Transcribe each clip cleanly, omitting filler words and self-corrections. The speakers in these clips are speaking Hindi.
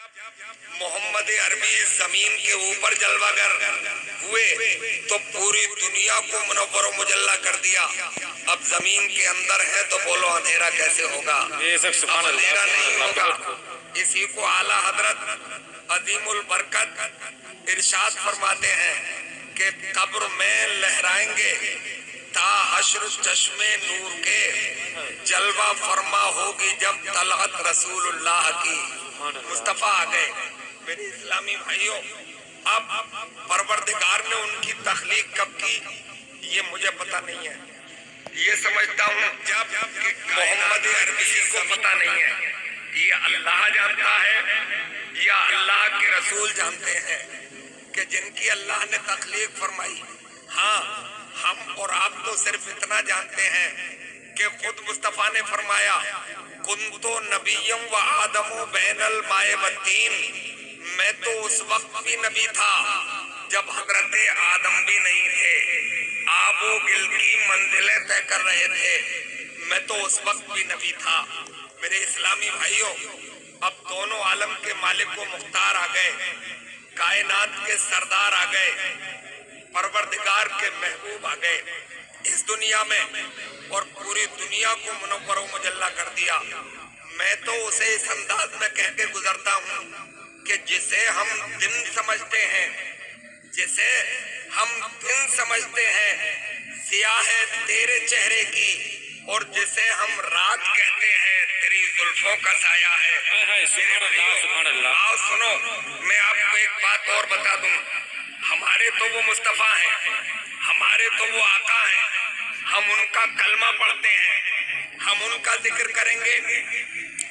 मोहम्मद अरबी जमीन के ऊपर जलवागर हुए तो पूरी दुनिया को मुनव्वर मुजल्ला कर दिया। अब जमीन के अंदर है तो बोलो अंधेरा कैसे होगा? अंधेरा नहीं होगा। इसी को आला हजरत अजीमुल बरकत इरशाद फरमाते हैं कि कब्र में लहराएंगे ता हश्र चश्मे नूर के, जलवा फरमा होगी जब तलअत रसूलुल्लाह की। मुस्तफा आ गए। मेरे इस्लामी भाइयों, अब परवरदिगार ने उनकी तख्लीक कब की ये मुझे पता नहीं है। ये समझता हूँ जब मोहम्मद अरबी को पता नहीं है, ये अल्लाह जानता है या अल्लाह के रसूल जानते हैं कि जिनकी अल्लाह ने तख्लीक फरमाई। हाँ, हम और आप तो सिर्फ इतना जानते हैं कि खुद मुस्तफा ने फरमाया कुंतो नबिय्युम व आदमो बैनल माए वत्तीन, मैं तो उस वक्त भी नबी था जब हजरत आदम भी नहीं थे, आबो गिल की मंजिलें तय कर रहे थे, मैं तो उस वक्त भी नबी था। मेरे इस्लामी भाइयों, अब दोनों आलम के मालिक को मुख्तार आ गए, कायनात के सरदार आ गए, परवरदिगार के महबूब आ गए इस दुनिया में और पूरी दुनिया को मुनव्वर मुजल्ला कर दिया। मैं तो उसे इस अंदाज में कह के गुजरता हूँ कि जिसे हम दिन समझते हैं, जिसे हम दिन समझते हैं सियाह है तेरे चेहरे की, और जिसे हम रात कहते हैं तेरी जुल्फों का साया है। आओ सुनो, मैं आपको एक बात और बता दूं, हमारे तो वो मुस्तफा हैं, हमारे तो वो आका हैं, हम उनका कलमा पढ़ते हैं, हम उनका जिक्र करेंगे,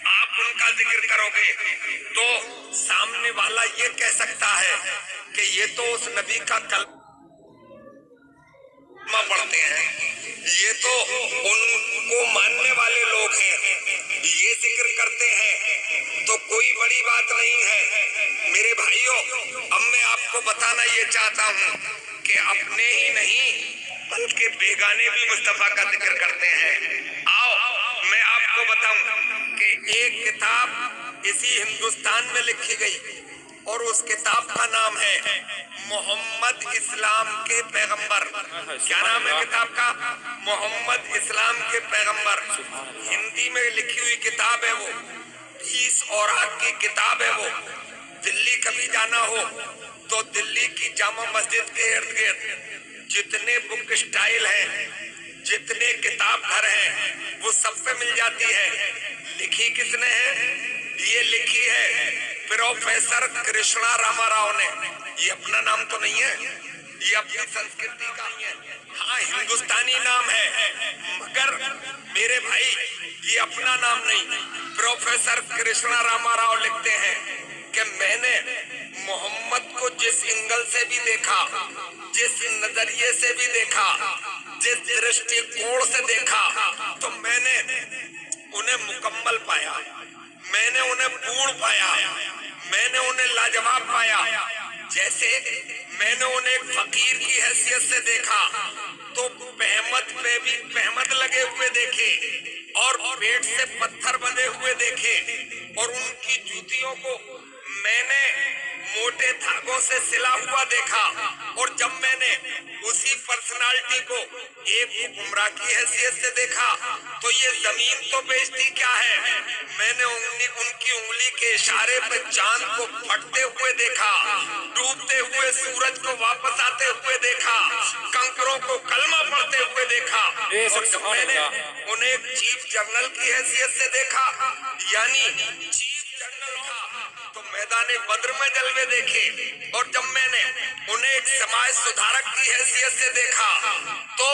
आप उनका जिक्र करोगे तो सामने वाला ये कह सकता है कि ये तो उस नबी का कलमा पढ़ते हैं, ये तो उनको मानने वाले लोग हैं, ये जिक्र करते हैं तो कोई बड़ी बात नहीं है। मेरे भाइयों, अब मैं आपको बताना ये चाहता हूँ कि अपने ही नहीं बल्कि बेगाने भी मुस्तफा का जिक्र करते हैं। आओ मैं आपको बताऊं कि एक किताब इसी हिंदुस्तान में लिखी गई और उस किताब का नाम है मोहम्मद इस्लाम के पैगंबर। क्या नाम है किताब का? मोहम्मद इस्लाम के पैगंबर। हिंदी में लिखी हुई किताब है वो, 20 औरात की किताब है वो। दिल्ली कभी जाना हो तो दिल्ली की जामा मस्जिद के इर्द गिर्द जितने बुक स्टाइल हैं, जितने किताब घर हैं, वो सब पे मिल जाती है। लिखी किसने है? ये लिखी है प्रोफेसर कृष्णा रामाराव ने। ये अपना नाम तो नहीं है, ये अपनी संस्कृति का ही है। हाँ, हिंदुस्तानी नाम है, मगर मेरे भाई ये अपना नाम नहीं। प्रोफेसर कृष्णा रामाराव लिखते हैं कि मैंने मोहम्मद को जिस एंगल से भी देखा, जिस नजरिए से भी देखा, जिस दृष्टिकोण से देखा, तो मैंने उन्हें मुकम्मल पाया, मैंने उन्हें पूर्ण पाया, मैंने उन्हें लाजवाब पाया। जैसे मैंने उन्हें एक फकीर की हैसियत से देखा तो पहमद पे भी पहमद लगे हुए देखे और पेट से पत्थर बंधे हुए देखे, और उनकी जूतियों को मैंने मोटे धागों से सिला हुआ देखा। और जब मैंने उसी पर्सनालिटी को एक हुक्मरान की हैसियत से देखा तो ये जमीन तो बेइज्जती क्या है, मैंने उनकी उंगली के इशारे पर चांद को फटते हुए देखा, डूबते हुए सूरज को वापस आते हुए देखा, कंकरों को कलमा पढ़ते हुए देखा। और जब मैंने उन्हें चीफ जनरल की हैसियत से देखा, यानी चीफ जनरल था, तो मैदाने बद्र में जलवे देखे। और जब मैंने उन्हें एक समाज सुधारक की हैसियत से देखा तो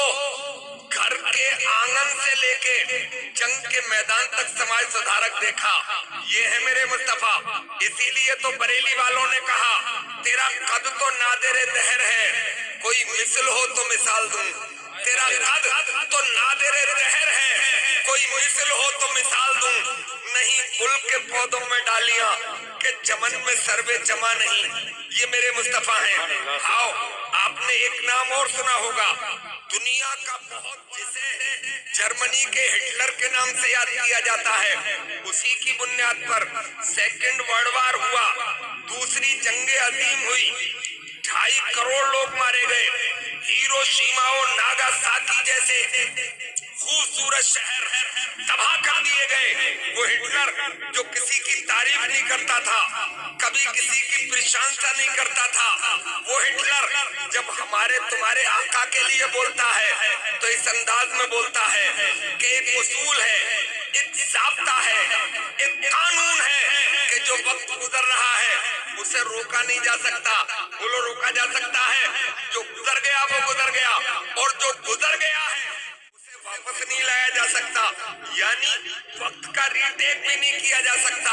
घर के आंगन से लेके जंग के मैदान तक समाज सुधारक देखा। ये है मेरे मुस्तफा। इसीलिए तो बरेली वालों ने कहा तेरा कद तो नादिर दहर है, कोई मिसल हो तो मिसाल दूं। तेरा कद तो नादिर दहर है, कोई मिसल हो तो मिसाल दूं, नहीं गुल के पौधों में डालियां के चमन में सर्वे जमा नहीं। ये मेरे मुस्तफा हैं। आओ, आपने एक नाम और सुना होगा, दुनिया का बहुत, जिसे जर्मनी के हिटलर के नाम से याद किया जाता है। उसी की बुनियाद पर सेकंड वर्ल्ड वार हुआ, दूसरी जंग अजीम हुई, 2.5 करोड़ लोग मारे गए, हिरोशिमा और नागासाकी जैसे खूबसूरत शहर तबाह कर दिए गए। वो हिटलर जो किसी की तारीफ नहीं करता था, कभी किसी की प्रशंसा नहीं करता था, वो हिटलर जब हमारे तुम्हारे आका के लिए बोलता है तो इस अंदाज में बोलता है कि एक उसूल है, एक ज़ाब्ता है, एक कानून है कि जो वक्त गुजर रहा है उसे रोका नहीं जा सकता। बोलो, रोका जा सकता है? जो गुजर गया वो गुजर गया, और जो गुजर गया है उसे वापस नहीं लाया जा सकता। यानी वक्त का रीटेक भी नहीं किया जा सकता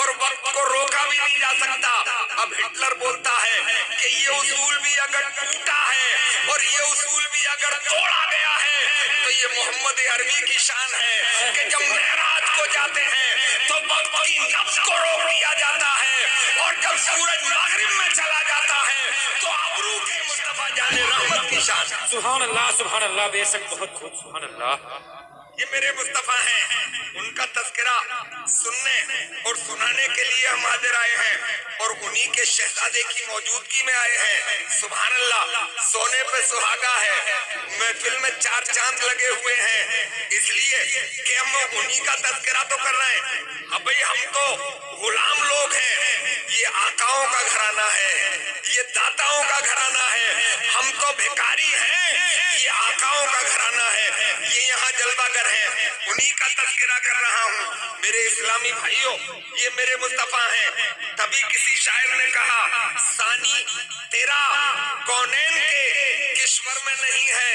और वक्त को रोका भी नहीं जा सकता। अब हिटलर बोलता है कि ये उसूल भी अगर टूटा है और ये उसूल भी अगर तोड़ा गया है तो ये मोहम्मद अरबी की शान है कि जब मेराज को जाते हैं तो वक्त की नफ्स को रोक दिया जाता है, और जब सूरज मगरिब में चला जाता है तो अबरू के मुस्तफा जाने रहमत की शान। सुभान अल्लाह, बेशक बहुत खूब, सुभान अल्लाह। ये मेरे मुस्तफा हैं, उनका तज़किरा सुनने और सुनाने के लिए हम हाजिर आए हैं और उन्हीं के शहजादे की मौजूदगी में आए हैं। सुभान अल्लाह, सोने पे सुहागा है, महफिल में 4 चांद लगे हुए हैं, इसलिए कि हम उन्हीं का तज़किरा तो कर रहे हैं। अब भाई हम तो गुलाम लोग हैं, ये आकाओं का घराना है, ये दाताओं का घराना है, हम तो भिखारी हैं, ये आकाओं का घराना है, ये यहाँ जलवागर है, उन्हीं का तज़किरा कर रहा हूँ। मेरे इस्लामी भाइयों, ये मेरे मुस्तफा हैं। तभी किसी शायर ने कहा, सानी तेरा कौनैन के किश्वर में नहीं है,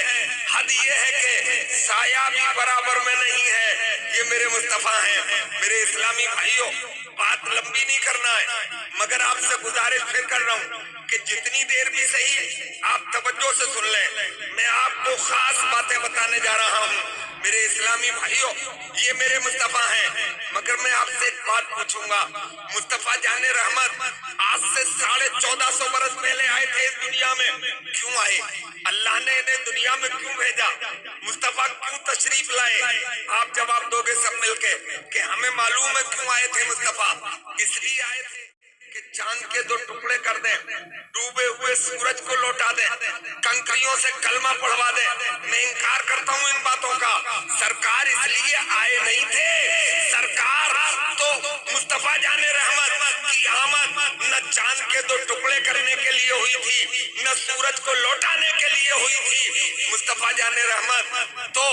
हद ये है कि साया भी बराबर में नहीं है। ये मेरे मुस्तफा हैं। मेरे इस्लामी भाइयों, बात लंबी नहीं करना है, मगर आपसे गुजारिश फिर कर रहा हूँ कि जितनी देर भी सही आप तवज्जो से सुन लें। मैं आपको खास बातें बताने जा रहा हूँ। मेरे इस्लामी भाइयों, ये मेरे मुस्तफा हैं, मगर मैं आपसे एक बात पूछूंगा। मुस्तफा जाने रहमत आज से 1450 बरस पहले आए थे इस दुनिया में, क्यों आए? अल्लाह ने इन्हें दुनिया में क्यों भेजा? मुस्तफा क्यों तशरीफ लाए? आप जवाब दोगे सब मिलके कि हमें मालूम है क्यों आए थे मुस्तफा। इसलिए आए थे कि चांद के 2 टुकड़े कर दें, डूबे हुए सूरज को लौटा दें, कंकरियों से कलमा पढ़वा दें। मैं इनकार करता हूँ इन बातों का। सरकार इसलिए आए नहीं थे, सरकार तो मुस्तफा जाने रहमत की आमद न चांद के 2 टुकड़े करने के लिए हुई थी, न सूरज को लौटाने के लिए हुई थी। मुस्तफा जाने रहमत तो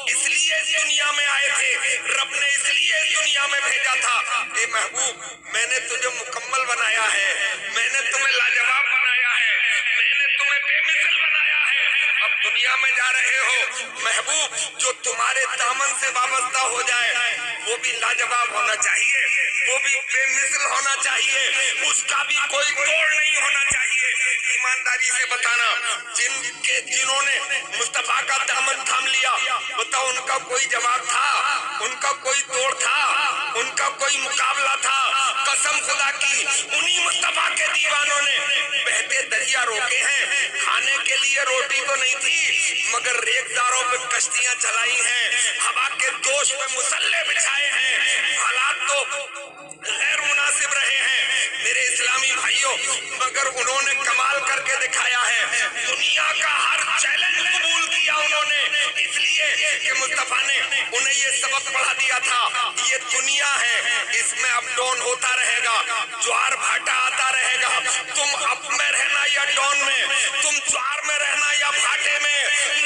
इसलिए इस दुनिया में आए थे, रब ने इसलिए इस दुनिया में भेजा था। ए महबूब, मैंने तुझे मुकम्मल बनाया है, मैंने तुम्हें लाजवाब बनाया है, मैंने तुम्हें बेमिसल बनाया है। अब दुनिया में जा रहे हो महबूब, जो तुम्हारे दामन से वाबस्ता हो जाए वो भी लाजवाब होना चाहिए, वो भी बेमिसल होना चाहिए, उसका भी कोई तोड़ नहीं होना चाहिए। ईमानदारी से बताना, जिन्होंने मुस्तफा का दामन थाम लिया, बताओ उनका कोई जवाब था? उनका कोई तोड़ था? उनका कोई मुकाबला था? कसम खुदा की, उन्हीं मुस्तफा के दीवानों ने बहते दरिया रोके हैं। खाने के लिए रोटी तो नहीं थी, मगर रेतदारों पे कश्तियां चलाई हैं, हवा के दोष पे मुसल्ले बिछाए हैं। हालात तो गैर मुनासिब रहे हैं मेरे इस्लामी भाइयों, मगर उन्होंने कमाल करके दिखाया है। दुनिया का हर चैलेंज कबूल किया उन्होंने, इसलिए कि मुस्तफा ने उन्हें ये सबक पढ़ा दिया था, ये दुनिया है, इसमें अप डाउन होता रहेगा, ज्वार भाटा आता रहेगा। तुम अप में रहना या डाउन में, तुम ज्वार में रहना या भाटे में,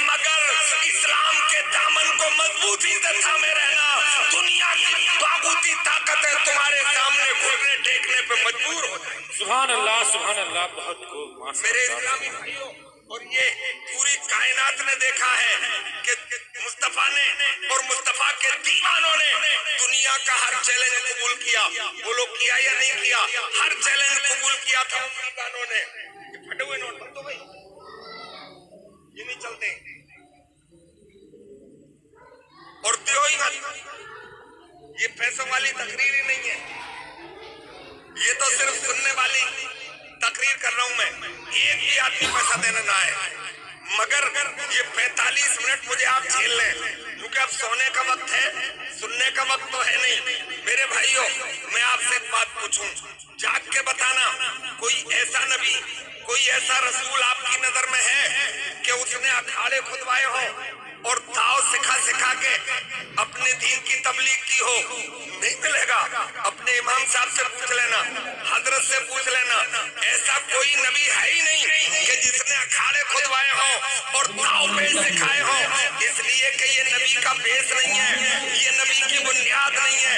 मगर इस्लाम के दामन को मजबूती से थामे रहना। दुनिया की ताकूती ताकतें तुम्हारे सामने घुटने टेकने पे मजबूर हो जाए। सुभान अल्लाह, बहुत खूब मेरे इस्लामी भाइयों, और ये पूरी कायनात ने देखा है कि मुस्तफा ने और मुस्तफा के दीवानों ने दुनिया का हर चैलेंज कबूल किया। वो लोग किया या नहीं किया? हर चैलेंज कबूल किया था उन दीवानों ने। फटे हुए नोट बंद हो गए, ये नहीं चलते। और दियो ही मत। ये पैसों वाली तकरीर ही नहीं है, ये तो सिर्फ सुनने वाली तकरीर कर रहा हूं मैं। एक भी आदमी पैसा देने ना आए, मगर ये 45 मिनट मुझे आप झेल लें, क्योंकि अब सोने का वक्त है, सुनने का वक्त तो है नहीं। मेरे भाइयों, मैं आपसे एक बात पूछूं, जाग के बताना, कोई ऐसा नबी, कोई ऐसा रसूल आपकी नजर में है कि उसने अखाड़े खुदवाए हो और दाव सिखा सिखा के अपने दीन की तबलीग की हो? नहीं मिलेगा। अपने इमाम साहब से पूछ लेना, हजरत से पूछ लेना, ऐसा कोई नबी है ही नहीं कि जिसने अखाड़े खुदवाए हो और दाव पेश सिखाए हो। इसलिए कि ये नबी का बेस नहीं है, ये नबी की बुनियाद नहीं है।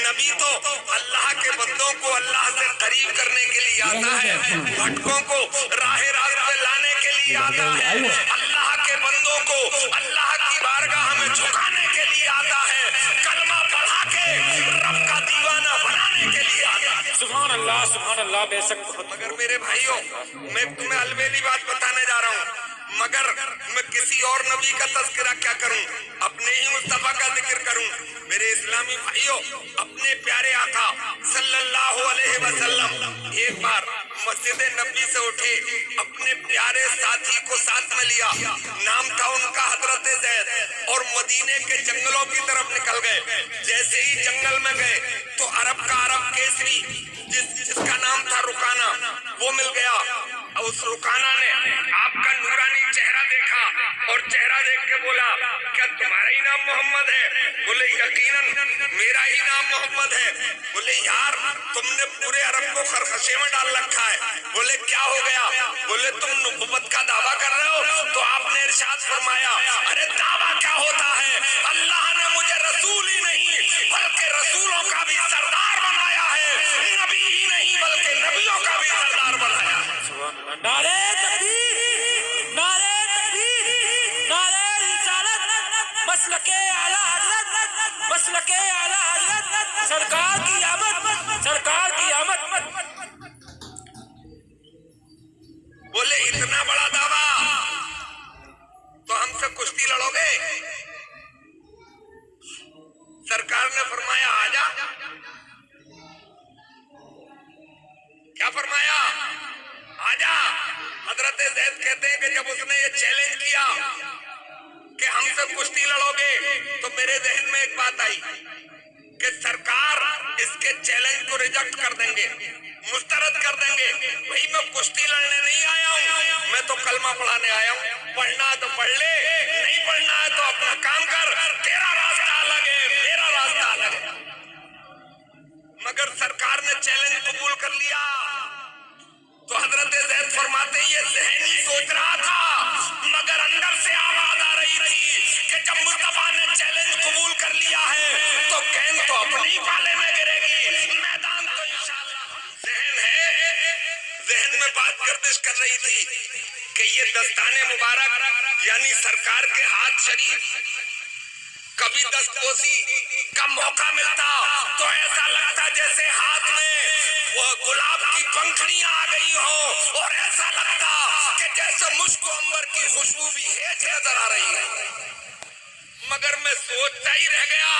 नबी तो अल्लाह के बंदों को अल्लाह से करीब करने के लिए आता है, भटकों को राह रास्त पे लाने के लिए आता है, अल्लाह के बंदों को अल्लाह की बारगाह में झुकाने के लिए आता है, कलमा पढ़ा के रब का दीवाना बनाने के लिए आता है। सुभान अल्लाह बेशक बहुत। मगर मेरे भाइयों, मैं तुम्हें अलबेली बात बताने जा रहा हूँ, मगर मैं किसी और नबी का तज़किरा क्या करूं, अपने ही मुस्तफा का जिक्र करूं। मेरे इस्लामी भाइयों, अपने प्यारे आका सल्लल्लाहु अलैहि वसल्लम एक बार मस्जिद नबी से उठे, अपने प्यारे साथी को साथ में लिया, नाम था उनका हजरत ज़ैद, और मदीने के जंगलों की तरफ निकल गए। जैसे ही जंगल में गए तो अरब का अरब केसरी जिसका नाम था रुकाना, वो मिल गया। उस रुकाना ने आपका नूरानी चेहरा देखा और चेहरा देख के बोला, क्या तुम्हारा ही नाम मोहम्मद है? बोले यकीनन मेरा ही नाम मोहम्मद है। बोले यार, तुमने पूरे अरब को खरखशे में डाल रखा है। बोले क्या हो गया? बोले तुम नबुव्वत का दावा कर रहे हो। तो आपने इरशाद फरमाया, अरे दावा क्या होता है, अल्लाह ने मुझे रसूल ही नहीं बल्कि रसूलों का भी सरदार बनाया है, नबी ही नहीं बल्कि नबियों का भी सरदार बनाया है। नारे तकबीर, नारे तकबीर, नारे रिसालत, मसलके आला हजरत, मसलके आला हजरत, सरकार की आमद, सरकार की आमद। बोले इतना बड़ा दावा, तो हमसे कुश्ती लड़ोगे? सरकार ने फरमाया आजा। क्या फरमाया? आजा। हजरत ज़ैद कहते हैं कि जब उसने ये चैलेंज किया कि हमसे कुश्ती लड़ोगे, तो मेरे जहन में एक बात आई कि सरकार इसके चैलेंज को रिजेक्ट कर देंगे, मुस्तरद कर देंगे। भाई मैं कुश्ती लड़ने नहीं आया हूँ, मैं तो कलमा पढ़ाने आया हूँ। पढ़ना है तो पढ़ ले, नहीं पढ़ना है तो अपना काम कर, तेरा रास्ता अलग है, मेरा रास्ता अलग है। मगर सरकार ने चैलेंज कबूल कर लिया। तो हजरत ज़ैद फरमाते हैं, ये ज़हनी सोच रहा था, मगर अंदर से आवाज आ रही थी कि जब मुस्तफा ने चैलेंज कबूल कर लिया है तो गेंद तो अपने ही पाले में गिरेगी, मैदान तो इंशाअल्लाह। ज़हन में बात गर्दिश कर रही थी कि ये दस्ताने मुबारक यानी सरकार के हाथ शरीफ, कभी दस्तकोसी का मौका मिलता तो ऐसा लगता जैसे हाथ में वो गुलाब की पंखड़ियां आ गई हो, और ऐसा लगता कि जैसे मुश्क अंबर की खुशबू भी हेज नजर आ रही है। मगर मैं सोचता ही रह गया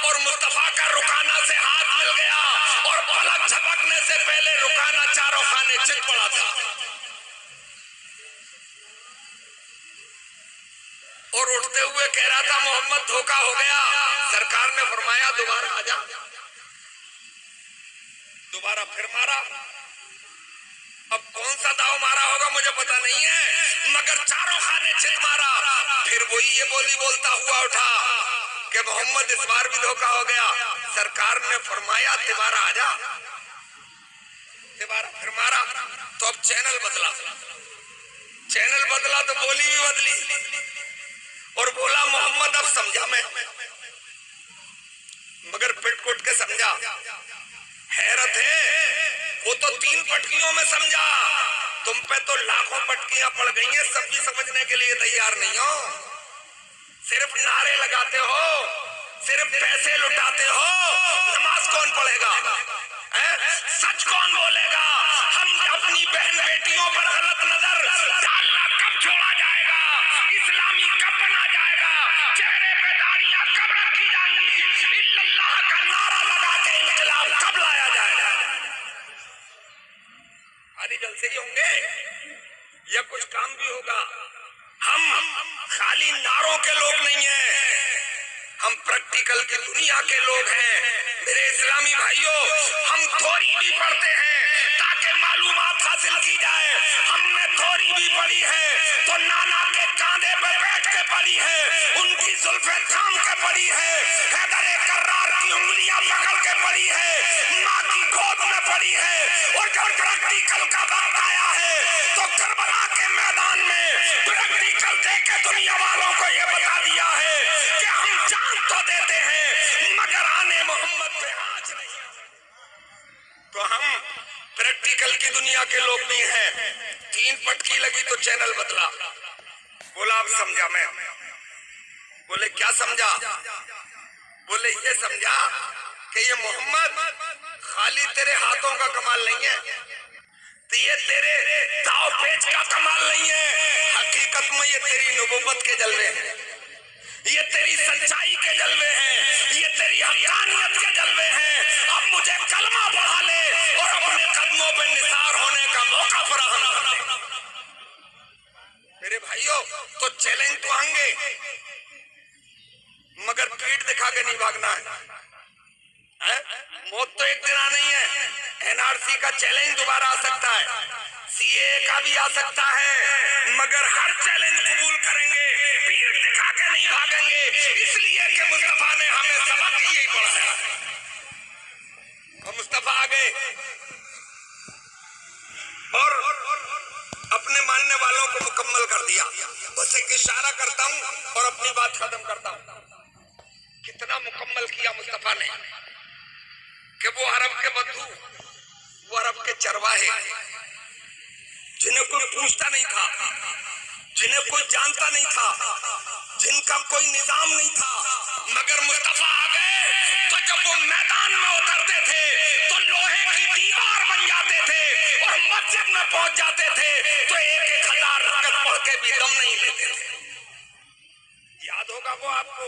और मुस्तफा का रुकाना से हाथ मिल गया, और पलक झपकने से पहले रुकाना चारों खाने चित पड़ा था। और उठते हुए कह रहा था, मोहम्मद धोखा हो गया। सरकार ने फरमाया दोबारा आजा। दोबारा फिर मारा। अब कौन सा दाव मारा होगा मुझे पता नहीं है, मगर चारों खाने चित मारा। फिर वही ये बोली बोलता हुआ उठा कि मोहम्मद इस बार भी धोखा हो गया। सरकार ने फरमाया तिबारा आजा। तिबारा फिर मारा। तो अब चैनल बदला, चैनल बदला तो बोली भी बदली, और बोला मोहम्मद अब समझा मैं, मगर पिट कुट के समझा। हैरत है, वो तो 3 पटकियों में समझा, तुम पे तो लाखों पटकियां पड़ गई हैं, सब भी समझने के लिए तैयार नहीं हो। सिर्फ नारे लगाते हो, सिर्फ पैसे लुटाते हो, नमाज कौन पढ़ेगा? सच कौन बोलेगा? हम अपनी बहन बेटियों पर गलत नजर डालना कब छोड़ा जाएगा? इस्लामी कब बना जाएगा? चेहरे पे दाढ़ियां कब रखी खाली जलसे ही होंगे या कुछ काम भी होगा? हम खाली नारों के लोग नहीं हैं, हम प्रैक्टिकल की दुनिया के लोग हैं। मेरे इस्लामी भाइयों, हम थोड़ी भी पढ़ते हैं ताकि मालूमात हासिल की जाए। हमने थोड़ी भी पढ़ी है तो नाना के कांधे पे बैठ के पढ़ी है, उनकी जुल्फे थाम के पढ़ी है, हैदर कर्रार की उंगलियां पकड़ के पढ़ी है, माँ की गोद में पढ़ी है। और जब प्रैक्टिकल का वक्त आया है तो करबला के मैदान में प्रैक्टिकल देके दुनिया वालों को ये बता दिया है कि हम जान तो देते हैं मगर आने मोहम्मद पे आज नहीं। तो हम प्रैक्टिकल की दुनिया के लोग भी हैं। 3 पटकी लगी तो चैनल बदला। बोला अब समझा मैं। बोले क्या समझा? बोले ये समझा कि ये मोहम्मद खाली तेरे हाथों का कमाल नहीं है, तो ये तेरे दाव पेच का कमाल नहीं है। हकीकत में ये तेरी नबूवत के जलवे हैं, ये तेरी सच्चाई के जलवे हैं, ये तेरी हक़ानियत के जलवे हैं। अब मुझे कलमा पढ़ा ले और अपने कदमों पे निसार होने का मौका फराहम कर। मेरे भाइयों, तो चैलेंज तो आएंगे मगर पीठ दिखा के नहीं भागना है। मौत तो एक दिन आना ही है। एनआरसी का चैलेंज दोबारा आ सकता है, सीए का भी आ सकता है, मगर हर चैलेंज कबूल करेंगे, पीठ दिखा के नहीं भागेंगे। इसलिए कि मुस्तफा ने हमें सबक यही पढ़ाया। और मुस्तफा आ गए और अपने मानने वालों को मुकम्मल कर दिया। बस एक इशारा करता हूं और अपनी बात खत्म करता हूं। कितना मुकम्मल किया मुस्तफा ने कि वो अरब के बद्धू, वो अरब के चरवाहे, जिन्हें कोई पूछता नहीं था, जिन्हें कोई जानता नहीं था, जिनका कोई निजाम नहीं था, मगर मुस्तफा आ गए तो जब वो मैदान में उतरते थे तो लोहे की दीवार बन जाते थे और मस्जिद में पहुंच जाते थे तो 1-1 हजार रकअत पढ़ के भी दम नहीं लेते थे। याद होगा वो आपको,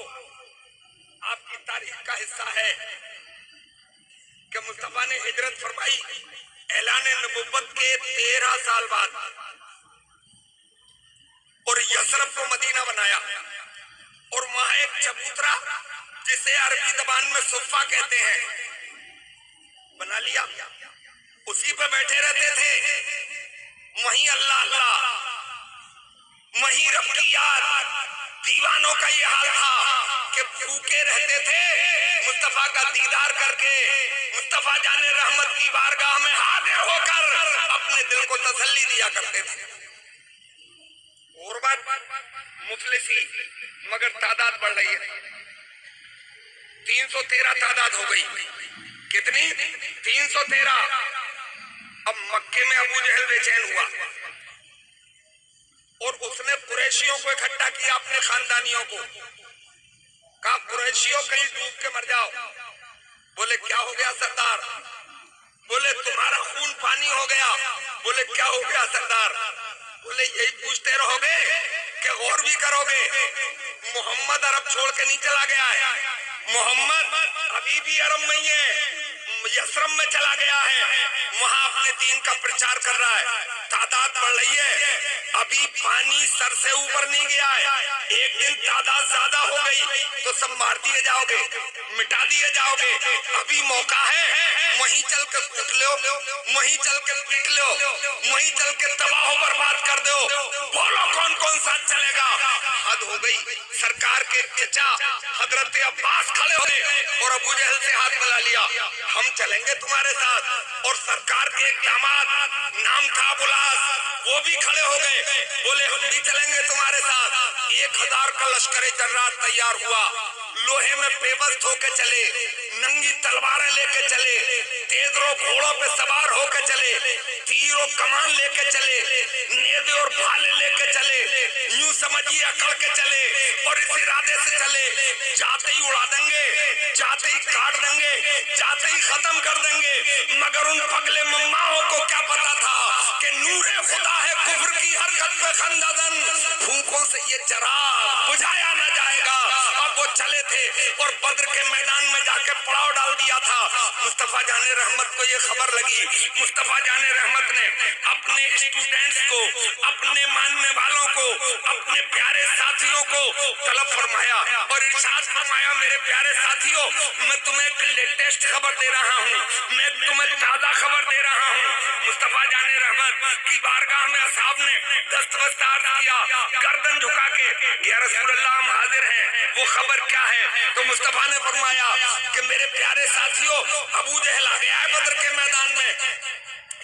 आपकी तारीख का हिस्सा है कि मुस्तफा ने हिजरत फरमाई ऐलान नबुव्वत के 13 साल बाद और यसरफ को मदीना बनाया। और वहां एक चबूतरा जिसे अरबी जबान में सुफ़ा कहते हैं बना लिया, उसी पे बैठे रहते थे। वहीं अल्लाह अल्लाह, वहीं रब की याद। दीवानों का ये हाल था कि भूखे रहते थे, मुस्तफा का दीदार करके मुस्तफा जाने रहमत की बारगाह में हाजिर होकर अपने दिल को तसल्ली दिया करते थे। और बात मुफलिसी, मगर तादाद बढ़ रही है। 313 तादाद हो गई। कितनी? 313। अब मक्के में अबू जहल बेचैन हुआ और उसने कुरैशियों को इकट्ठा किया, अपने खानदानियों को। कहा कुरैशियों कहीं डूब के मर जाओ। बोले क्या हो गया सरदार? बोले तुम्हारा खून पानी हो गया। बोले क्या हो गया सरदार? बोले यही पूछते रहोगे कि गौर भी करोगे? मोहम्मद अरब छोड़ के नहीं चला गया है, मोहम्मद अभी भी अरब में ही है, यसरब में चला गया है, वहां अपने दीन का प्रचार कर रहा है। तादाद बढ़ रही है, अभी पानी सर से ऊपर नहीं गया है। एक दिन तादाद ज्यादा हो गई तो सब मार दिए जाओगे, मिटा दिए जाओगे। अभी मौका है, वहीं चल के कूट लो, वहीं चल के पीट लो, वहीं चल के तबाह बर्बाद कर दो। बोलो कौन कौन साथ चलेगा? हद हो गई। सरकार के चचा हजरत अब्बास खड़े हो गए और अबू जहल से हाथ मिला लिया, हम चलेंगे तुम्हारे साथ। और सरकार के एक दामाद नाम था अबुलास, वो भी खड़े हो गए, बोले हम भी चलेंगे तुम्हारे साथ। 1000 का लश्कर जर्राद तैयार हुआ, लोहे में पेबस्त होके चले, नंगी तलवारें लेके चले, तेजरो घोड़ों पे सवार होके चले, तीरों कमान लेके चले, नेज़े और भाले लेके चले। यूं समझिए अकड़ के चले और इस इरादे से चले जाते ही उड़ा देंगे, जाते ही काट देंगे, जाते ही खत्म कर देंगे। मगर उन पगले मम्माओं को क्या पता था कि नूरे खुदा है कुफ्र की हरकत पे खंदादन, फूंकों से ये चिराग बुझाया न जाएगा। अब वो चले थे और बद्र के मैदान में जाके पड़ाव डाल दिया था। मुस्तफा जाने रहमत को ये खबर लगी। मुस्तफा जाने रहमत ने अपने स्टूडेंट्स को, अपने मानने वालों को, अपने प्यारे साथियों को तलब फरमाया और इरशाद फरमाया, मेरे प्यारे साथियों, मैं तुम्हें एक लेटेस्ट खबर दे रहा हूँ, मैं तुम्हें ताजा खबर दे रहा हूँ। मुस्तफा जाने रहमत की बारगाह में असहाब ने दस्तबस्त अर्ज किया, गर्दन झुका के, या रसूल अल्लाह हम हाजिर हैं, वो खबर क्या है? तो मुस्तफा ने फरमाया कि मेरे प्यारे साथियों, अबू जहल आ गया है बद्र के मैदान में,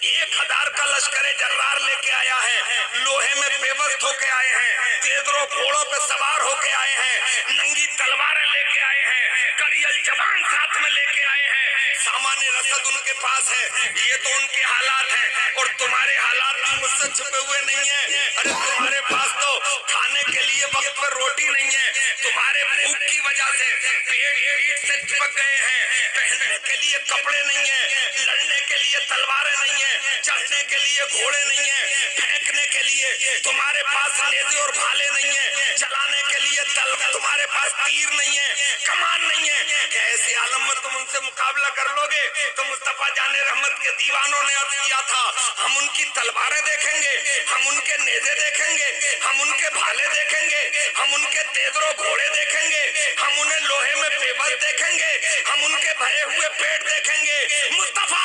1000 का लश्कर जर्रार लेके आया है, लोहे में बेबस्त होके आए हैं, तेजरों घोड़ों पे सवार होके आए हैं, नंगी तलवारें लेके आए हैं, करियल जवान साथ में लेके आए हैं, सामान्य रसद उनके पास है। ये तो उनके हालात हैं और तुम्हारे हालात भी मुझसे छुपे हुए नहीं है। अरे तुम्हारे पास तो खाने के लिए वक्त पर रोटी नहीं है, तुम्हारे भूख की वजह से पेट पीठ से चिपक गए हैं, पहनने के लिए कपड़े नहीं है, लड़ने के लिए तलवारें नहीं है, चढ़ने के लिए घोड़े नहीं है, फेंकने के लिए तुम्हारे पास नेज़े और भाले नहीं है, चलाने के लिए तुम्हारे पास तीर नहीं है, कमान नहीं है। क्या ऐसे आलम में तुम उनसे मुकाबला कर लोगे? तो मुस्तफा जाने रहमत के दीवानों ने अर्ज किया था, हम उनकी तलवारें देखेंगे, हम उनके नेज़े देखेंगे, हम उनके भाले देखेंगे, हम उनके तेजरों घोड़े देखेंगे, हम उन्हें लोहे में बेबस देखेंगे, हम उनके भरे हुए पेट देखेंगे। मुस्तफा,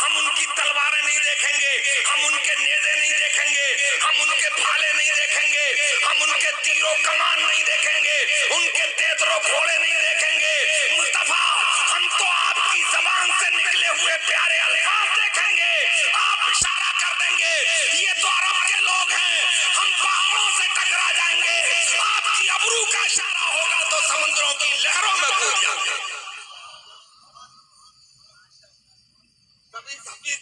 हम उनकी तलवारें नहीं देखेंगे, हम उनके नेज़े नहीं देखेंगे, हम उनके भाले नहीं देखेंगे, हम उनके तीरों कमान नहीं देखेंगे, उनके तेजरों घोड़े नहीं देखेंगे। मुस्तफा, हम तो आपकी जबान से निकले हुए प्यारे अल्फाज देखेंगे। आप इशारा कर देंगे, ये तो अरब के लोग हैं, हम पहाड़ों से टकरा जाएंगे। आपकी अबरू का इशारा होगा तो समुद्रों की लहरों में कूद जाएंगे।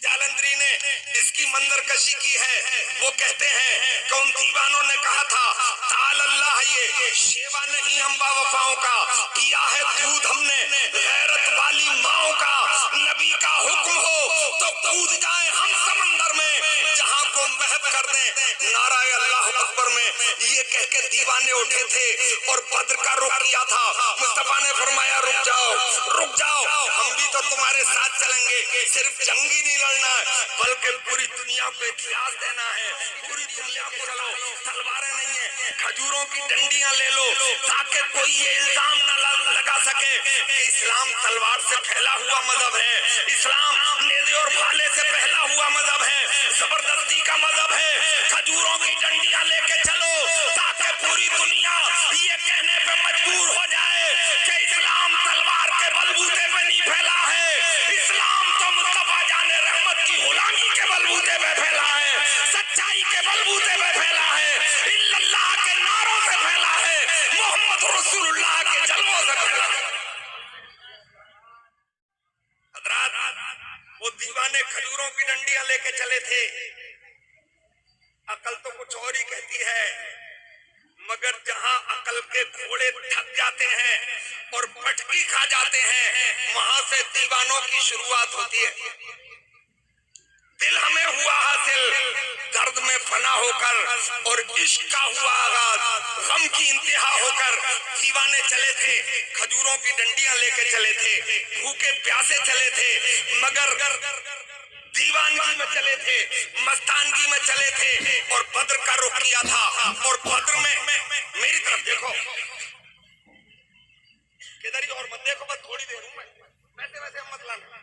जालंधरी ने इसकी मंजरकशी की है। वो कहते हैं कि उन दीवानों ने कहा था, ताल अल्लाह, ये शेवा नहीं हम बावफाओं का, पिया है दूध हमने गैरत वाली माओं का। नबी का हुक्म हो तो कूद जाए हम समंदर में, जहां को महक कर दें नाराए अल्लाह अकबर में। ये कह के दीवाने उठे थे और बद्र का रुख किया था। मुस्तफा ने फरमाया, रुक जाओ, रुक जाओ, हम भी तो तुम्हारे साथ चलेंगे। सिर्फ जंगी नहीं लड़ना है, बल्कि पूरी दुनिया को इतिहास देना है। पूरी दुनिया को चलो, तलवारें नहीं है, खजूरों की डंडियां ले लो, ताकि कोई ये इल्जाम न लगा सके कि इस्लाम तलवार से फैला हुआ मजहब है, इस्लाम नेज़े और भाले से फैला हुआ मजहब है, जबरदस्ती का मजहब है। खजूरों की डंडियां लेके चलो, ताकि पूरी दुनिया ये कहने पे मजबूर हो जाए कि इस्लाम तलवार के बलबूते पे नहीं फैला है, इस्लाम तो मुस्तफा जाने रहमत की गुलामी के बलबूते पे फैला है, सच्चाई के बलबूते पे फैला है, इल्लल्लाह के नारों से फैला है, मोहम्मद रसूलुल्लाह के जलवों से फैला है। वो दीवाने खजूरों की डंडियां लेके चले थे। अकल तो कुछ और ही कहती है, मगर जहां अकल के घोड़े थक जाते हैं और पटकी खा जाते हैं, वहां से दीवानों की शुरुआत होती है। दिल हमें हुआ हासिल दर्द में फना होकर और इश्क का हुआ आगाज गम की इंतहा होकर। दीवाने चले थे, खजूरों की डंडियां लेके चले थे, भूखे प्यासे चले थे, मगर दीवानगी में चले थे, मस्तानगी में चले थे और बद्र का रुख किया था। और बद्र में मेरी तरफ देखो, किधर और मत देखो, बस थोड़ी देर हूं मैं, वैसे वैसे मत लाना,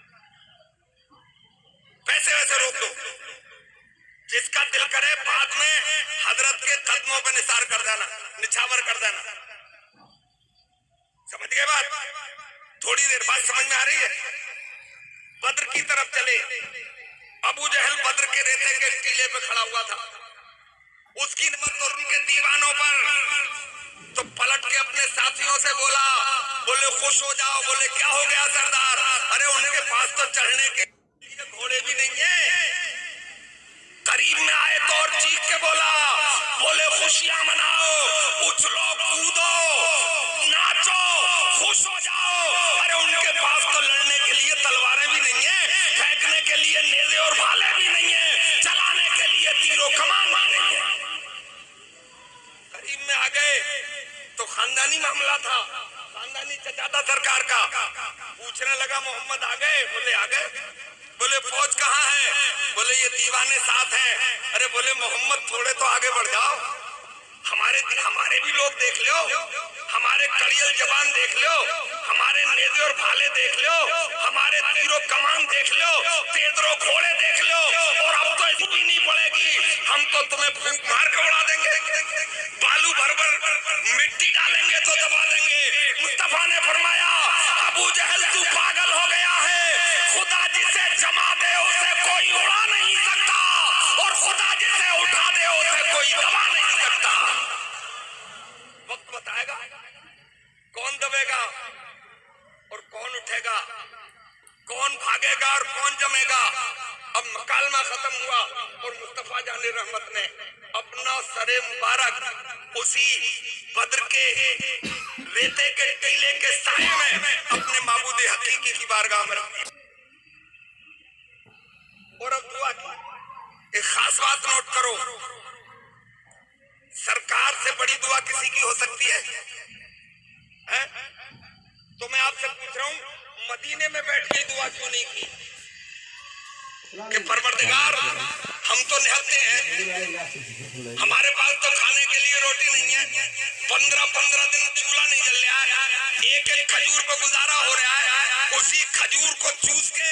वैसे वैसे रोक दो। जिसका दिल करे बाद में हजरत के कदमों पे निसार कर देना, निछावर कर देना। समझ गए बात? थोड़ी देर बाद समझ में आ रही है। बद्र की तरफ चले। अबू जहल बद्र के रेते के टीले पे खड़ा हुआ था। उसकी नजर और उनके दीवानों पर, तो पलट के अपने साथियों से बोला, बोले खुश हो जाओ। बोले क्या हो गया सरदार? अरे उनके पास तो चढ़ने के घोड़े भी नहीं है। करीब में आए तो और चीख के बोला, बोले खुशियां मनाओ, उछलो कूदो, नाचो, खुश हो जाओ। अरे उनके पास तो लड़ने के लिए तलवारें भी नहीं है, फेंकने के लिए नेज़े और भाले भी नहीं है, चलाने के लिए तीरों कमान भी नहीं है। सरकार का। पूछने लगा मोहम्मद आ गए? बोले आ गए। बोले फौज कहाँ है? बोले ये दीवाने साथ हैं। अरे बोले मोहम्मद थोड़े तो आगे बढ़ जाओ, हमारे भी लोग देख लो, हमारे कड़ियल जवान देख लो, हमारे नेज़े और भाले देख लो, हमारे तीरों कमान देख लो, तेजरों घोड़े देख लो। और अब तो ऐसी भी नहीं पड़ेगी, हम तो तुम्हें फूंक मार के उड़ा देंगे, बालू भर भर मिट्टी डालेंगे तो दबा देंगे। मुस्तफा ने फरमाया अबू जहल तू पागल हो गया है, खुदा जिसे जमा दे उसे कोई उड़ा नहीं सकता, और खुदा जिसे उठा दे उसे कोई दबा नहीं सकता। वक्त बताएगा कौन दबेगा और कौन उठेगा, कौन भागेगा और कौन जमेगा। अब मकालमा खत्म हुआ और मुस्तफा जाने रहमत ने अपना सरे मुबारक उसी बद्र के रेते के टीले के साए में अपने माबूद हकीकी की बारगाह में रख दिया और अब दुआ की। एक खास बात नोट करो, सरकार से बड़ी दुआ किसी की हो सकती है? तो मैं आपसे पूछ रहा हूं, मदीने में बैठ के दुआ क्यों नहीं की कि परवरदिगार हम तो निहत्ते हैं, हमारे पास तो खाने के लिए रोटी नहीं है, 15-15 दिन चूल्हा नहीं जल रहा है, एक एक खजूर पे गुजारा हो रहा है, उसी खजूर को चूस के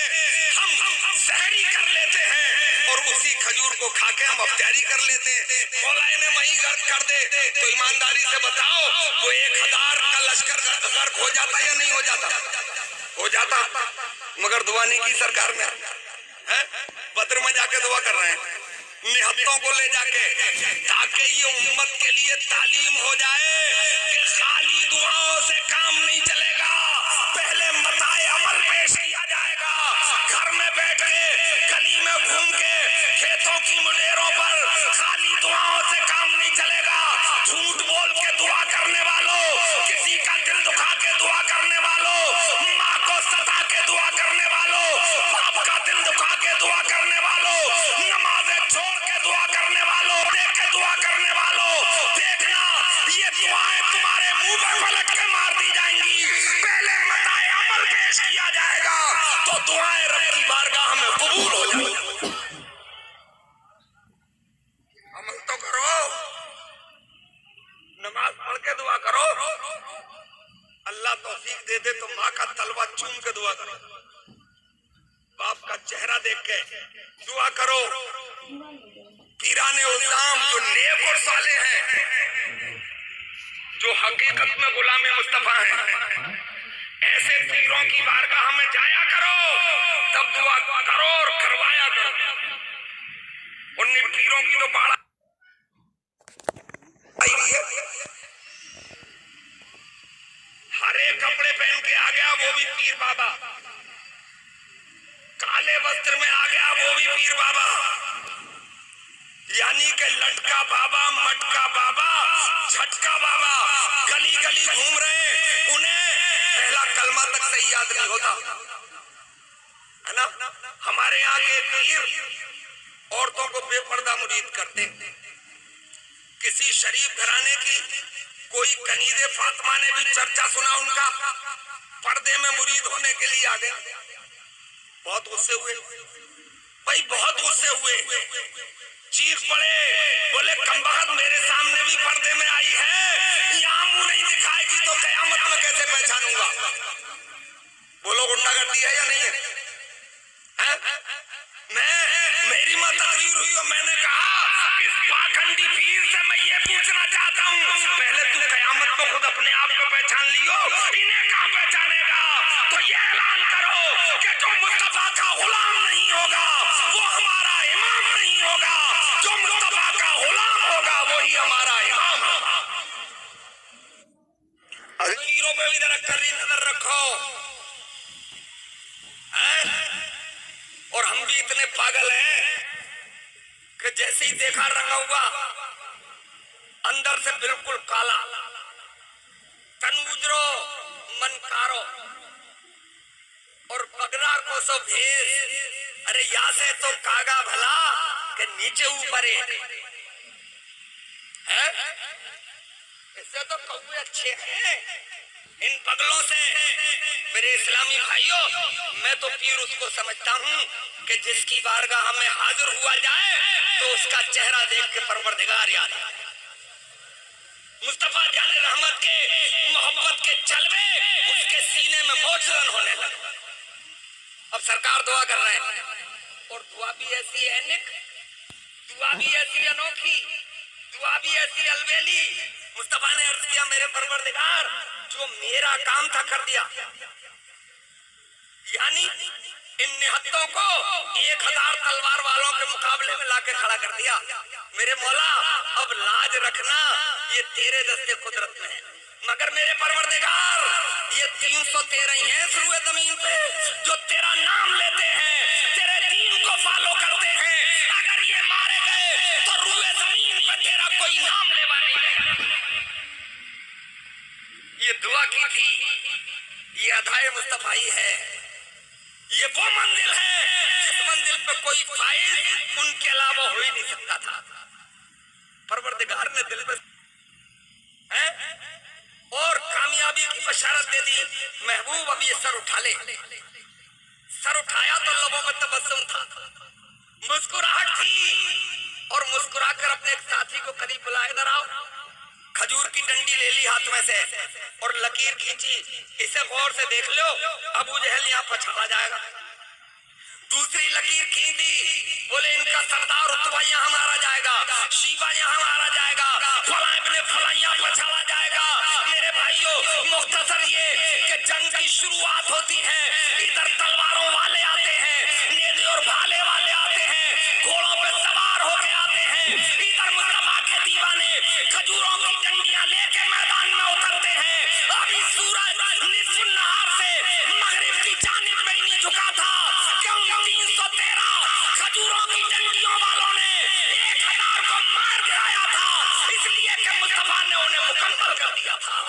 हम सहरी कर लेते हैं और उसी खजूर को खा के हम अफ्तारी कर लेते हैं। मौलाए ने वही गर्द कर दे तो ईमानदारी से बताओ वो 1000 का लश्कर गर्क हो जाता या नहीं हो जाता? हो जाता, मगर दुआ नहीं की सरकार ने। बद्र में जाके दुआ कर रहे हैं निहत्तों को ले जाके, ताकि ये उम्मत के लिए तालीम हो जाए कि खाली दुआओं से काम नहीं चलेगा, पहले मताए अमल पेश किया जाएगा। घर में बैठ के, गली में घूम के, खेतों की मुडेरों पर खाली दुआओं से काम नहीं चलेगा। झूठ बोल के दुआ करने वालों, किसी का दिल दुखा के दुआ करने वालों, माँ को सता के दुआ करने वालों, बाप का दिल दुखा के दुआ करने वालों, नमाजें छोड़ के दुआ करने वालों, देख के दुआ करने वालों, देखना ये दुआएं तुम्हारे मुंह पर पलट के मार दी जाएंगी। पहले मताए अमल पेश किया जाएगा तो दुआएं रब की बारगाह में कबूल हो जाएंगी। अमल तो करो, नमाज पढ़ के दुआ करो, अल्लाह तौफीक दे दे तो माँ का तलवा चूम के दुआ करो, बाप का चेहरा देख के दुआ करो। पीराने उल्जाम जो नेक और साले हैं, जो हकीकत में गुलामे मुस्तफा हैं, ऐसे पीरों की बारगाह में जाया करो, तब दुआ करो और करवाया करो। उन पीरों की तो बाड़ा हरे कपड़े पहन के आ गया वो भी पीर बाबा, काले वस्त्र में आ गया वो भी पीर बाबा, यानी कि लटका बाबा, मटका बाबा, झटका बाबा गली गली घूम रहे हैं। उन्हें पहला कलमा तक सही याद नहीं होता है ना। हमारे यहाँ के पीर औरतों को बेपर्दा मुरीद करते। किसी शरीफ घराने की कोई कनीज़े फातिमा ने भी चर्चा सुना उनका, पर्दे में मुरीद होने के लिए आ गए। बहुत गुस्से हुए भाई, बहुत गुस्से हुए, चीख पड़े, बोले कमबख्त मेरे सामने भी पर्दे में आई है, यहाँ मुंह नहीं दिखाएगी तो कयामत में कैसे पहचानूंगा। बोलो गुंडागर्दी है या नहीं है? मेरी मां तकरीर हुई और मैंने कहा इस पाखंडी पीर से मैं ये पूछना चाहता हूँ, पहले तू कयामत को खुद अपने आप को पहचान लियो, इन्हें कहाँ पहचानेगा? तो ये ऐलान करो कि जो मुस्तफा का गुलाम नहीं होगा वो हमारा इमाम नहीं होगा, जो मुस्तफा का गुलाम होगा वही हमारा इमाम होगा। पीरों पे भी जरा कड़ी नजर रखो। और हम भी इतने पागल हैं कि जैसे ही देखा रंगा हुआ अंदर से बिल्कुल काला, तन गुजरो मन कारो और पगड़ा को सो भेस, अरे यहाँ से तो कागा भला कि नीचे ऊपर है, इससे तो कौवे अच्छे हैं। इन पगलों से। मेरे इस्लामी भाइयों, मैं तो पीर उसको समझता हूँ कि जिसकी बारगाह में हाजिर हुआ जाए तो उसका चेहरा देख के परवरदिगार याद आए। मुस्तफा जाने रहमत के मोहब्बत के जलवे उसके सीने में मोचलन होने लगे। अब सरकार दुआ कर रहे हैं, और दुआ भी ऐसी ऐनिक, दुआ भी ऐसी अनोखी, दुआ भी ऐसी अलबेली। मुस्तफा ने अर्ज किया, मेरे परवरदिगार, जो मेरा काम था कर दिया, यानी इन निहत्तों को 1000 तलवार वालों के मुकाबले में लाके खड़ा कर दिया। मेरे मौला, अब लाज रखना ये तेरे दस्ते कुदरत में है, मगर मेरे परवरदिगार, ये 313 ही हैं सुरुए जमीन पे जो तेरा नाम लेते हैं, तेरे दीन को फॉलो करते हैं। अगर ये मारे गए तो रुए जमीन पे तेरा कोई नाम लेवा नहीं रहेगा। ये दुआ की थी, ये अदाए मुस्तफाई है। ये वो मंजिल है जिस मंजिल पे कोई फाइज उनके अलावा हो ही नहीं सकता था। परवरदिगार ने दिल में है और कामयाबी की बशारत दे दी। महबूब अब ये सर उठा ले। सर उठाया तो लोगों में तबस्सुम था, मुस्कुराहट थी, और मुस्कुराकर अपने एक साथी को करीब बुलाए, इधर आओ। खजूर की डंडी ले ली हाथ में से और लकीर खींची, इसे गौर से देख लो, अबू जहल यहाँ पछाड़ा जाएगा। दूसरी लकीर खींची, बोले इनका सरदार उतवा यहाँ मारा जाएगा, शीबा यहाँ मारा जाएगा, फला इब्ने फला यहाँ पछाड़ा जाएगा। मेरे भाइयों, मुख्तसर ये कि जंग की शुरुआत होती है, इधर तलवारों वाले आते हैं, नेज़े और भाले वाले आते हैं, घोड़ों पे सवार होके आते हैं, इधर मुस्तफा के दीवाने खजूरों की डंडियां लेके मैदान में उतरते हैं। अभी सूरज निस्फ नहार से मगरिब की जानिब में नहीं झुका था कि उन 313 खजूरों की डंडियों वालों ने 1000 को मार गिराया था, इसलिए कि मुस्तफा ने उन्हें मुकम्मल कर दिया था।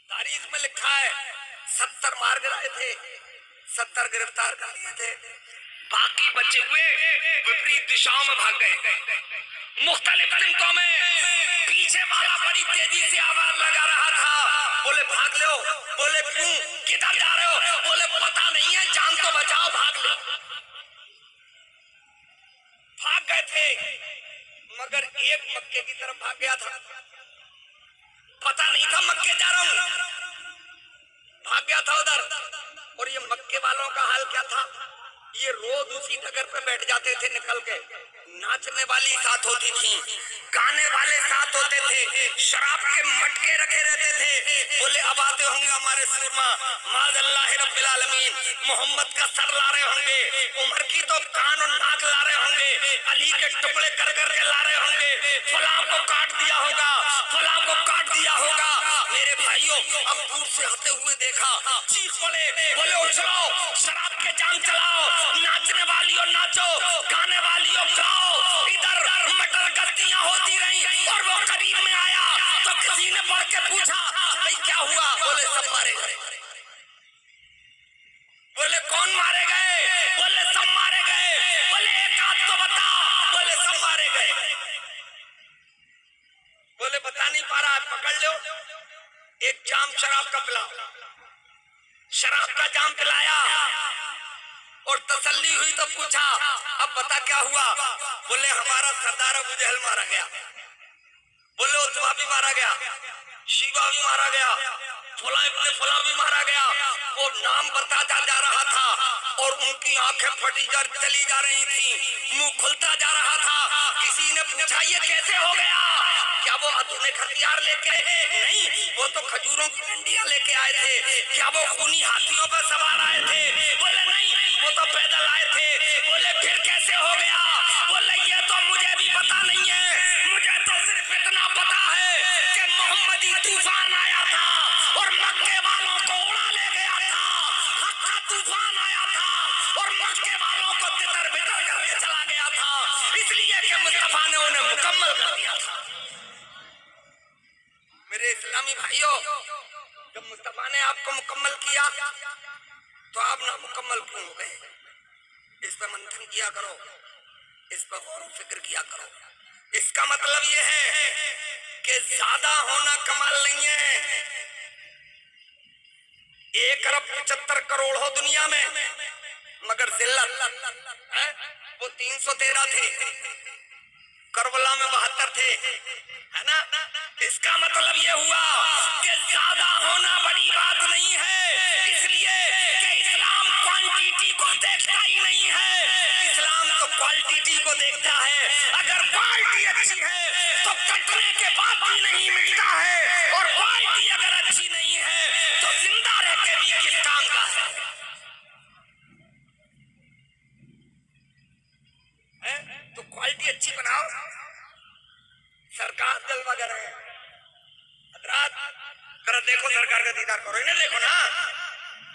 तारीख में लिखा है 70 मार गिराए थे, 70 गिरफ्तार कर लिए थे, बाकी बचे हुए विपरीत दिशाओं में भाग गए। मुख्तलिफ सिमतों में पीछे वाला बड़ी तेजी से आवाज लगा रहा था, बोले भाग लो। बोले क्यों, किधर जा रहे हो? बोले पता नहीं है, जान तो बचाओ, भाग लो। भाग गए थे, मगर एक मक्के की तरफ भाग गया था, पता नहीं था मक्के जा रहा हूं, भाग गया था उधर। और ये मक्के वालों का हाल क्या था, ये रोज उसी डगर पे बैठ जाते थे निकल के। नाचने वाली साथ होती थी, गाने वाले साथ होते थे, शराब के मटके रखे रहते थे। बोले अब आते होंगे हमारे सुरमा, माज़अल्लाह रब्बिल आलमीन, मोहम्मद का सर ला रहे होंगे, उमर की तो कान और नाक ला रहे होंगे, अली के टुकड़े कर करके ला रहे होंगे, फलां को काट दिया होगा, फलां को काट दिया होगा। मेरे भाइयों, अब दूर से आते हुए देखा, चीख पड़े, बोले उछलो, शराब के जाम चलाओ, नाचने वालियों नाचो, गाने वालियों गाओ। इधर मटर गश्तियां होती रही, और वो करीब में आया तो किसी ने बढ़ के पूछा, भाई क्या हुआ? बोले सब मारे गए। बोले कौन मारे गए? बोले सब मारे गए। बोले एक आध तो बता। बोले सब मारे गए। बोले बता नहीं पा रहा, पकड़ लो, एक जाम शराब का पिलाओ। शराब का जाम पिलाया और तसल्ली हुई तो पूछा, अब बता क्या हुआ? बोले हमारा सरदार अबू जहल मारा गया। बोले उतवा भी मारा गया, शीबा भी मारा गया, फला इब्ने फला भी मारा गया। वो नाम बताता जा रहा था और उनकी आंखें फटी चली जा रही थी, मुंह खुलता जा रहा था। किसी ने पूछा ये कैसे हो गया? क्या वो आधुनिक हथियार लेके? नहीं, वो तो खजूरों की डंडियां लेके आए थे। क्या वो खूनी हाथियों पर सवार आए थे? बोले नहीं, वो तो पैदल आए थे। बोले फिर कैसे हो गया? बोले ये तो मुझे भी पता नहीं है, मुझे तो सिर्फ इतना पता है कि मोहम्मदी तूफान आया था और मक्के वालों को उड़ा ले गया था। हक का तूफान आया था और मक्के वालों को तितर बितर करके चला गया था, इसलिए कि मुस्तफा ने उन्हें मुकम्मल कर दिया था। मेरे इस्लामी भाइयों, जब मुस्तफा ने आपको मुकम्मल किया तो आप ना मुकम्मल क्यों हो गए? इस पर मंथन किया करो, इस पर गौर फिक्र किया करो। इसका मतलब यह है कि ज्यादा होना कमाल नहीं है। 1 अरब 75 करोड़ हो दुनिया में, मगर जिल्लत है वो 313 थे, करबला में 72 थे, है ना। इसका मतलब ये हुआ कि ज्यादा होना बड़ी बात नहीं है, इसलिए कि इस्लाम क्वांटिटी को देखता ही नहीं है, इस्लाम तो क्वालिटी को देखता है। अगर क्वालिटी अच्छी है तो कटने के बाद भी नहीं मिलता है, और क्वालिटी अगर अच्छी नहीं है तो जिंदा रह के भी किस काम का है? तो क्वालिटी अच्छी बनाओ। सरकार जलवा कर रहे हैं, हजरत देखो, सरकार का दीदार करो, इन्हें देखो ना,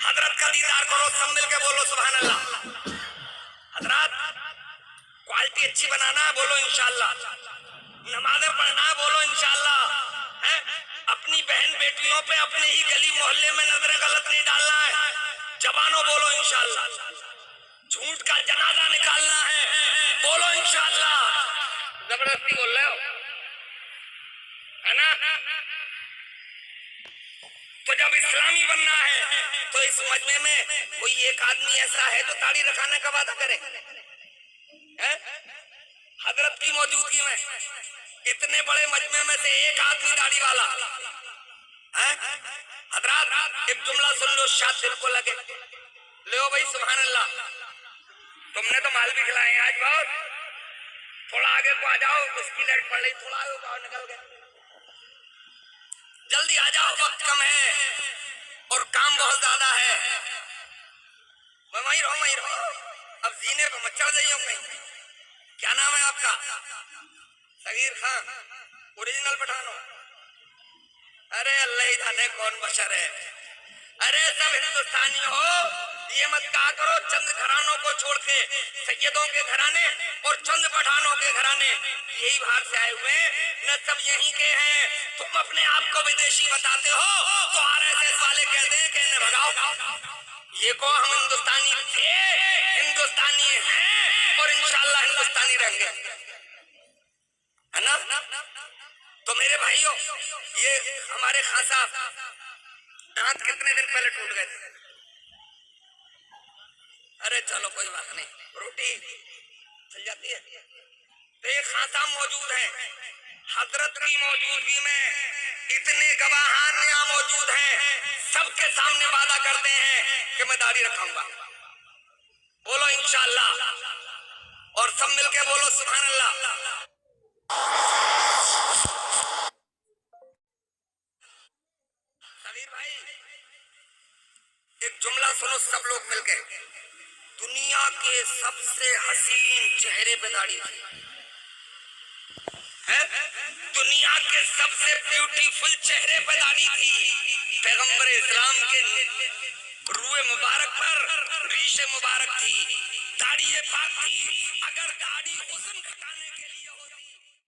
हजरत का दीदार करो, सब मिलके बोलो सुभान अल्लाह। हजरत क्वालिटी अच्छी बनाना, बोलो इंशाअल्लाह। नमाज़ें पढ़ना, बोलो इंशाअल्लाह। हैं? अपनी बहन बेटियों पे अपने ही गली मोहल्ले में नजरें गलत नहीं डालना है, जवानों बोलो इंशाअल्लाह। झूठ का जनाजा निकालना है, बोलो इंशाअल्लाह। जबरदस्ती बोल रहे हो, है ना। तो जब इस्लामी बनना है तो इस मजमे में कोई एक आदमी ऐसा है जो दाढ़ी रखाने का वादा करे, है? हजरत की मौजूदगी में इतने बड़े मजमे में से एक आदमी दाढ़ी वाला है। हजरत एक जुमला सुन लो, शायद दिल को लगे, ले भाई सुभान अल्लाह। तुमने तो माल भी खिलाए आज बहुत, थोड़ा आगे को आ जाओ, उसकी लाइट पड़ रही, थोड़ा आगे बाहर निकल गए, जल्दी आ जाओ, वक्त कम है और काम बहुत ज्यादा है। वहीं रहो, अब जीने पे मत चढ़ जाइए कहीं। क्या नाम है आपका? सगीर खान, ओरिजिनल पठान हो? अरे अल्लाह ही जाने कौन बशर है। अरे सब हिंदुस्तानी हो, ये मत कहा करो चंद घरानों को छोड़ के, सैयदों के घराने और चंद पठानों के घराने यही बाहर से आए हुए न, सब यहीं के हैं। तुम अपने आप को विदेशी बताते हो तो आरएसएस वाले कहते हैं कि इन्हें भगाओ। ये को हम हिंदुस्तानी थे, हिंदुस्तानी हैं और इंशाअल्लाह हिंदुस्तानी रहेंगे, है ना। तो मेरे भाइयों, ये हमारे खान साहब दांत कितने दिन पहले टूट गए थे। अरे चलो कोई बात नहीं, रोटी चल जाती है। तो ये खान साहब मौजूद है, हजरत की मौजूदगी में इतने गवाहान यहाँ मौजूद हैं, सबके सामने वादा करते हैं कि मैं दाढ़ी रखूंगा, बोलो इंशाअल्लाह, और सब मिलके बोलो सुभान अल्लाह। सबीर भाई एक जुमला सुनो सब लोग मिलके, दुनिया के सबसे हसीन चेहरे पे दाढ़ी है, दुनिया के सबसे ब्यूटीफुल चेहरे पे दाढ़ी थी, पैगंबर इस्लाम के रूए मुबारक पर रीशे मुबारक थी, दाढ़ी पाक थी। अगर दाढ़ी हुस्न घटाने के